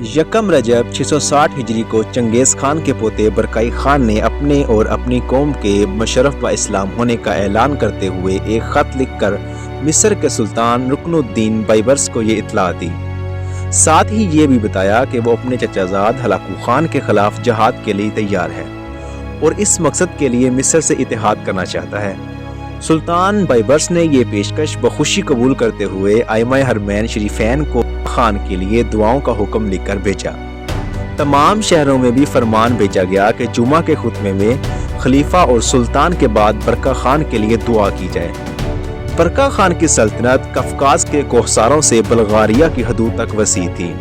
یکم رجب 660 ہجری کو چنگیز خان کے پوتے برکائی خان نے اپنے اور اپنی قوم کے مشرف و اسلام ہونے کا اعلان کرتے ہوئے ایک خط لکھ کر مصر کے سلطان رکن الدین بائبرس کو یہ اطلاع دی۔ ساتھ ہی یہ بھی بتایا کہ وہ اپنے چچا زاد ہلاکو خان کے خلاف جہاد کے لیے تیار ہے اور اس مقصد کے لیے مصر سے اتحاد کرنا چاہتا ہے۔ سلطان بائبرس نے یہ پیشکش بخوشی قبول کرتے ہوئے ائمہ حرمین شریفین کو خان کے لیے دعاؤں کا حکم لکھ کر بھیجا۔ تمام شہروں میں بھی فرمان بھیجا گیا کہ جمعہ کے خطبے میں خلیفہ اور سلطان کے بعد برکا خان کے لیے دعا کی جائے۔ برکا خان کی سلطنت کفکاز کے کوہساروں سے بلغاریہ کی حدود تک وسیع تھی۔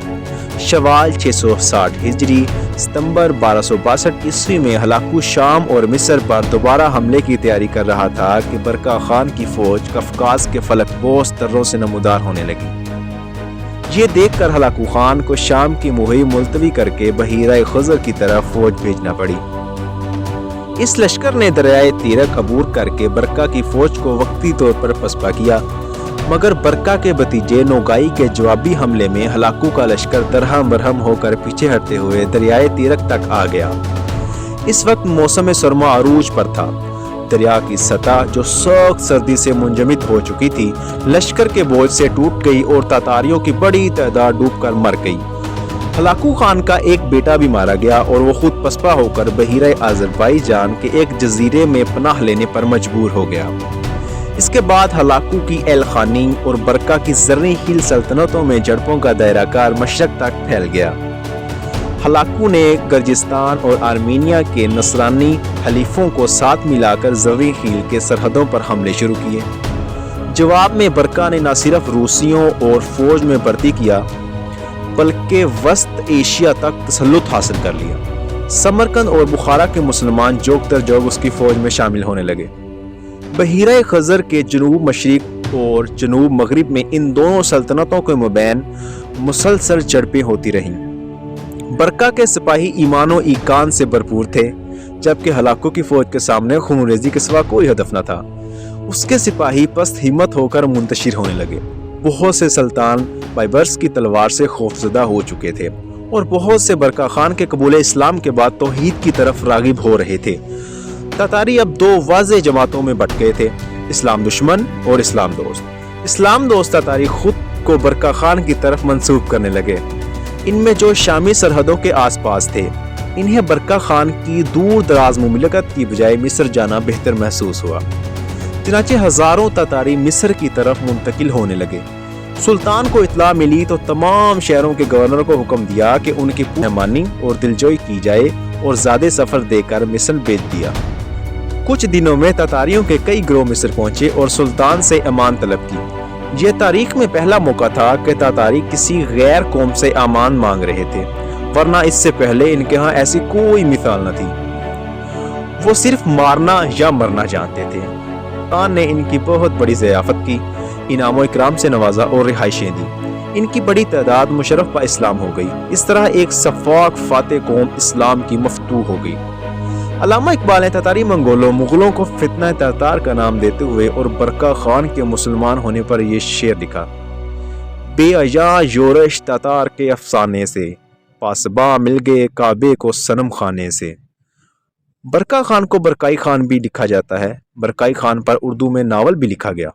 شوال 660 ہجری ستمبر 1262 عیسوی میں ہلاکو شام اور مصر پر دوبارہ حملے کی تیاری کر رہا تھا کہ برکا خان کی فوج کفکاز کے فلک بوس دروں سے نمودار ہونے لگی۔ یہ دیکھ کر ہلاکو خان کو شام کی مہم ملتوی کر کے بحیرہ خزر کی طرف فوج بھیجنا پڑی۔ اس لشکر نے دریائے تیرک عبور کر کے برکا کی فوج کو وقتی طور پر پسپا کیا، مگر برکا کے بھتیجے نوگائی کے جوابی حملے میں ہلاکو کا لشکر درہم برہم ہو کر پیچھے ہٹتے ہوئے دریائے تیرک تک آ گیا۔ اس وقت موسم سرما عروج پر تھا۔ دریا کی سطح جو سخت سردی سے منجمد ہو چکی تھی لشکر کے بوجھ سے ٹوٹ گئی اور تاتاریوں کی بڑی تعداد ڈوب کر مر گئی۔ ہلاکو خان کا ایک بیٹا بھی مارا گیا اور وہ خود پسپا ہو کر بحیرہ آذربائیجان کے ایک جزیرے میں پناہ لینے پر مجبور ہو گیا۔ اس کے بعد ہلاکو کی ایلخانی اور برکا کی زرعی سلطنتوں میں جھڑپوں کا دائرہ کار مشرق تک پھیل گیا۔ ہلاکو نے گرجستان اور آرمینیا کے نصرانی حلیفوں کو ساتھ ملا کر زرعی خیل کے سرحدوں پر حملے شروع کیے۔ جواب میں برکا نے نہ صرف روسیوں اور فوج میں بھرتی کیا بلکہ وسط ایشیا تک تسلط حاصل کر لیا۔ سمرقند اور بخارا کے مسلمان جوگ در جوگ اس کی فوج میں شامل ہونے لگے۔ بحیرہ خزر کے جنوب مشرق اور جنوب مغرب میں ان دونوں سلطنتوں کے مابین مسلسل جھڑپیں ہوتی رہیں۔ برکا کے سپاہی ایمان و ایقان سے بھرپور تھے، جبکہ ہلاکو کی فوج کے سامنے خون ریزی کے سوا کوئی ہدف نہ تھا۔ اس کے سپاہی پست ہمت ہو کر منتشر ہونے لگے۔ بہت سے سلطان بائبرس کی تلوار سے خوفزدہ ہو چکے تھے اور بہت سے برکا خان کے قبول اسلام کے بعد توحید کی طرف راغب ہو رہے تھے۔ تاتاری اب دو واضح جماعتوں میں بٹ گئے تھے، اسلام دشمن اور اسلام دوست۔ اسلام دوست تاتاری خود کو برکا خان کی طرف منسوب کرنے لگے۔ ان میں جو شامی سرحدوں کے آس پاس تھے انہیں برکا خان کی دور دراز مملکت کی بجائے مصر جانا بہتر محسوس ہوا۔ چنانچہ ہزاروں تاتاری مصر کی طرف منتقل ہونے لگے۔ سلطان کو اطلاع ملی تو تمام شہروں کے گورنر کو حکم دیا کہ ان کی مہمانی اور دلجوئی کی جائے اور زیادہ سفر دے کر مصر بھیج دیا۔ کچھ دنوں میں تاتاریوں کے کئی گروہ مصر پہنچے اور سلطان سے امان طلب کی۔ یہ تاریخ میں پہلا موقع تھا کہ تاتاری کسی غیر قوم سے امان مانگ رہے تھے، ورنہ اس سے پہلے ان کے ہاں ایسی کوئی مثال نہ تھی۔ وہ صرف مارنا یا مرنا جانتے تھے۔ سلطان نے ان کی بہت بڑی ضیافت کی، انعام و اکرام سے نوازا اور رہائشیں دی۔ ان کی بڑی تعداد مشرف با اسلام ہو گئی۔ اس طرح ایک سفاک فاتح قوم اسلام کی مفتوح ہو گئی۔ علامہ اقبال نے تاتاری منگولوں مغلوں کو فتنہ تاتار کا نام دیتے ہوئے اور برکا خان کے مسلمان ہونے پر یہ شعر لکھا: بے حیا یورش تاتار کے افسانے سے، پاسباں مل گئے کعبے کو صنم خانے سے۔ برکا خان کو برکائی خان بھی لکھا جاتا ہے۔ برکائی خان پر اردو میں ناول بھی لکھا گیا۔